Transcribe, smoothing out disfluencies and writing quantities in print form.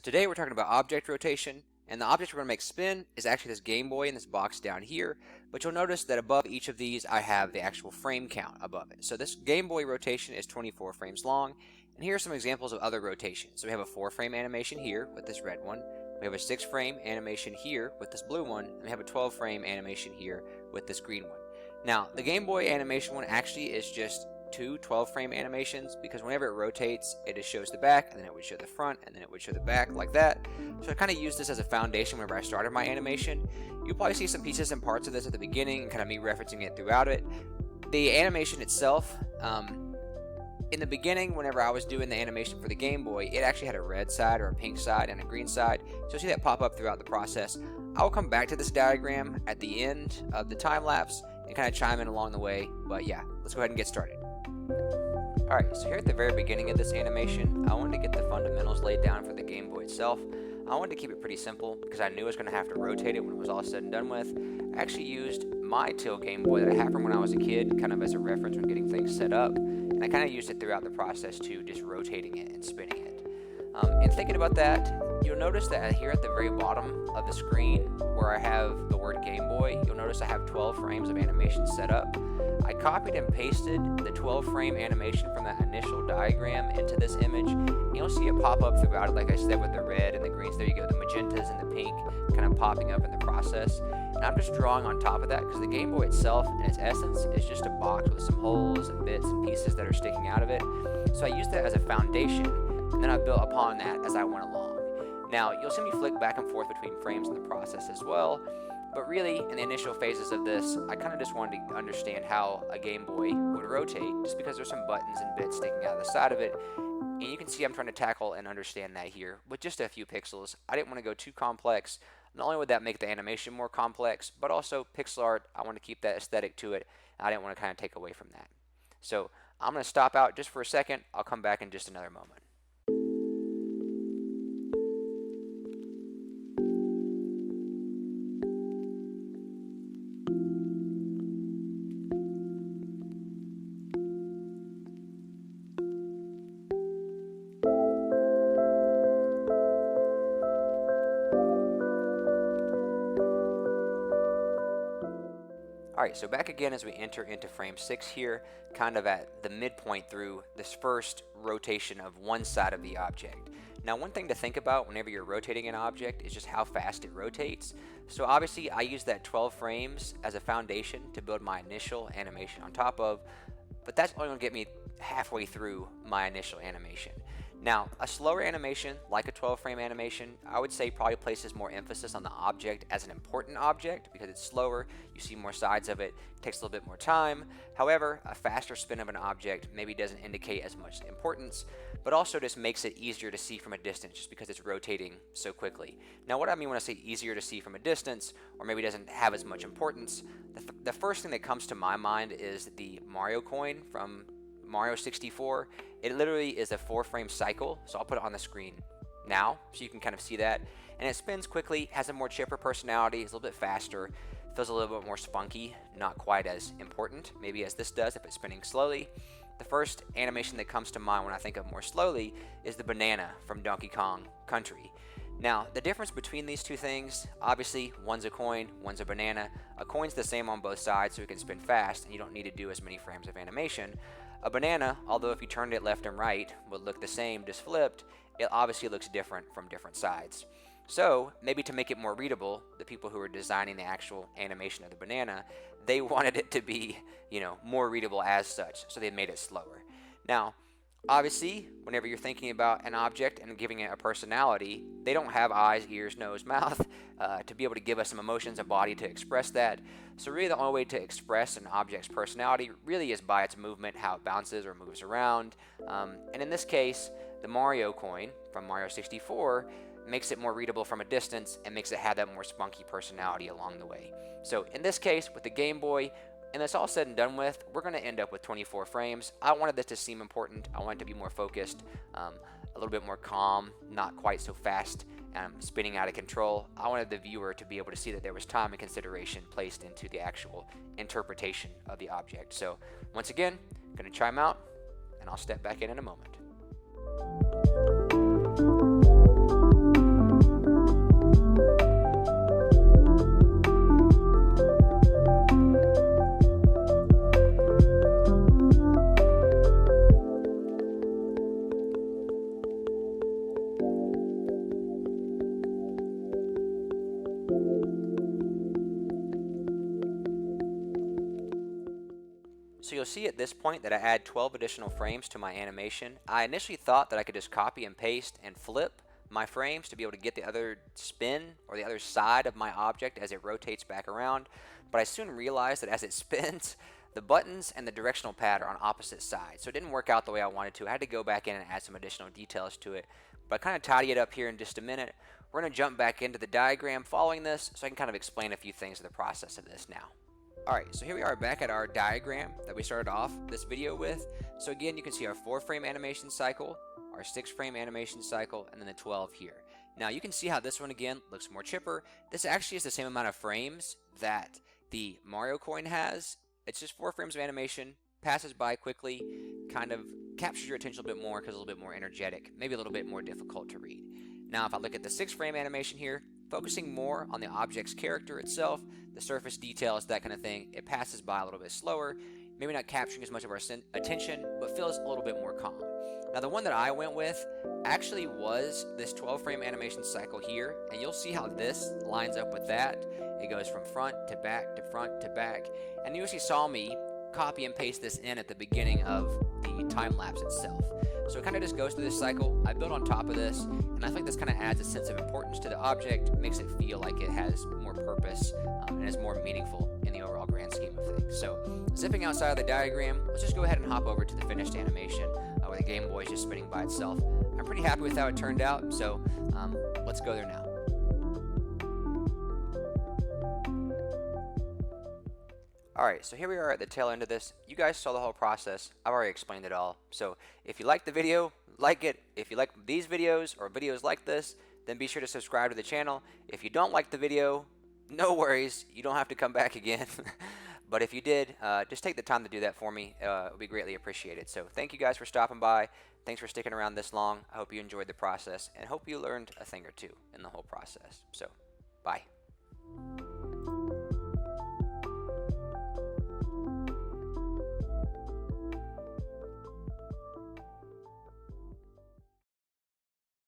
Today we're talking about object rotation, and the object we're going to make spin is actually this Game Boy in this box down here, but you'll notice that above each of these I have the actual frame count above it. So this Game Boy rotation is 24 frames long, and here are some examples of other rotations. So we have a 4-frame animation here with this red one, we have a 6-frame animation here with this blue one, and we have a 12-frame animation here with this green one. Now, the Game Boy animation one actually is just two 12-frame animations, because whenever it rotates, it just shows the back, and then it would show the front, and then it would show the back like that. So I kind of used this as a foundation whenever I started my animation. You'll probably see some pieces and parts of this at the beginning, and kind of me referencing it throughout it. The animation itself, in the beginning, whenever I was doing the animation for the Game Boy, it actually had a red side or a pink side and a green side. So you'll see that pop up throughout the process. I'll come back to this diagram at the end of the time lapse and kind of chime in along the way. But yeah, let's go ahead and get started. Alright, so here at the very beginning of this animation, I wanted to get the fundamentals laid down for the Game Boy itself. I wanted to keep it pretty simple because I knew I was going to have to rotate it when it was all said and done with. I actually used my Till Game Boy that I had from when I was a kid, kind of as a reference when getting things set up. And I kind of used it throughout the process too, just rotating it and spinning it. And thinking about that, you'll notice that here at the very bottom of the screen where I have the word Game Boy, you'll notice I have 12 frames of animation set up. I copied and pasted the 12-frame animation from that initial diagram into this image, and you'll see it pop up throughout it, like I said, with the red and the greens. There you go, the magentas and the pink kind of popping up in the process. And I'm just drawing on top of that because the Game Boy itself, in its essence, is just a box with some holes and bits and pieces that are sticking out of it. So I used that as a foundation, and then I built upon that as I went along. Now, you'll see me flick back and forth between frames in the process as well. But really, in the initial phases of this, I kind of just wanted to understand how a Game Boy would rotate, just because there's some buttons and bits sticking out of the side of it. And you can see I'm trying to tackle and understand that here with just a few pixels. I didn't want to go too complex. Not only would that make the animation more complex, but also pixel art, I want to keep that aesthetic to it. I didn't want to kind of take away from that. So I'm going to stop out just for a second. I'll come back in just another moment. Alright, so back again as we enter into frame 6 here, kind of at the midpoint through this first rotation of one side of the object. Now, one thing to think about whenever you're rotating an object is just how fast it rotates. So obviously I use that 12 frames as a foundation to build my initial animation on top of, but that's only going to get me halfway through my initial animation. Now, a slower animation, like a 12-frame animation, I would say probably places more emphasis on the object as an important object because it's slower, you see more sides of it, takes a little bit more time. However, a faster spin of an object maybe doesn't indicate as much importance, but also just makes it easier to see from a distance just because it's rotating so quickly. Now, what I mean when I say easier to see from a distance, or maybe doesn't have as much importance, the first thing that comes to my mind is the Mario coin from Mario 64. It literally is a 4-frame cycle, so I'll put it on the screen now so you can kind of see that. And it spins quickly, has a more chipper personality, it's a little bit faster, feels a little bit more spunky, not quite as important maybe as this does if it's spinning slowly. The first animation that comes to mind when I think of more slowly is the banana from Donkey Kong Country. Now, the difference between these two things, obviously one's a coin, one's a banana. A coin's the same on both sides, so it can spin fast and you don't need to do as many frames of animation. A banana, although if you turned it left and right, would look the same, just flipped, it obviously looks different from different sides. So, maybe to make it more readable, the people who were designing the actual animation of the banana, they wanted it to be, more readable as such, so they made it slower. Now, obviously, whenever you're thinking about an object and giving it a personality, they don't have eyes, ears, nose, mouth to be able to give us some emotions, a body to express that. So really the only way to express an object's personality really is by its movement, how it bounces or moves around. And in this case, the Mario coin from Mario 64 makes it more readable from a distance and makes it have that more spunky personality along the way. So in this case, with the Game Boy, and that's all said and done with, we're going to end up with 24 frames. I wanted this to seem important. I wanted it to be more focused, a little bit more calm, not quite so fast, spinning out of control. I wanted the viewer to be able to see that there was time and consideration placed into the actual interpretation of the object. So once again, I'm going to chime out, and I'll step back in a moment. you'll see at this point that I add 12 additional frames to my animation. I initially thought that I could just copy and paste and flip my frames to be able to get the other spin or the other side of my object as it rotates back around, but I soon realized that as it spins, the buttons and the directional pad are on opposite sides, so it didn't work out the way I wanted to. I had to go back in and add some additional details to it, but I kind of tidy it up here in just a minute. We're going to jump back into the diagram following this so I can kind of explain a few things of the process of this now. Alright, so here we are back at our diagram that we started off this video with. So again, you can see our 4-frame animation cycle, our 6-frame animation cycle, and then the 12 here. Now you can see how this one again looks more chipper. This actually is the same amount of frames that the Mario coin has. It's just 4 frames of animation, passes by quickly, kind of captures your attention a little bit more because it's a little bit more energetic, maybe a little bit more difficult to read. Now if I look at the 6-frame animation here, focusing more on the object's character itself, the surface details, that kind of thing, it passes by a little bit slower, maybe not capturing as much of our attention, but feels a little bit more calm. Now the one that I went with actually was this 12-frame animation cycle here, and you'll see how this lines up with that. It goes from front to back to front to back, and you actually saw me copy and paste this in at the beginning of the time lapse itself. So it kind of just goes through this cycle. I built on top of this, and I think this kind of adds a sense of importance to the object, makes it feel like it has more purpose and is more meaningful in the overall grand scheme of things. So zipping outside of the diagram, let's just go ahead and hop over to the finished animation where the Gameboy is just spinning by itself. I'm pretty happy with how it turned out, so let's go there now. Alright, so here we are at the tail end of this. You guys saw the whole process. I've already explained it all. So if you like the video, like it. If you like these videos or videos like this, then be sure to subscribe to the channel. If you don't like the video, no worries. You don't have to come back again. But if you did, just take the time to do that for me. It would be greatly appreciated. So thank you guys for stopping by. Thanks for sticking around this long. I hope you enjoyed the process and hope you learned a thing or two in the whole process. So, bye.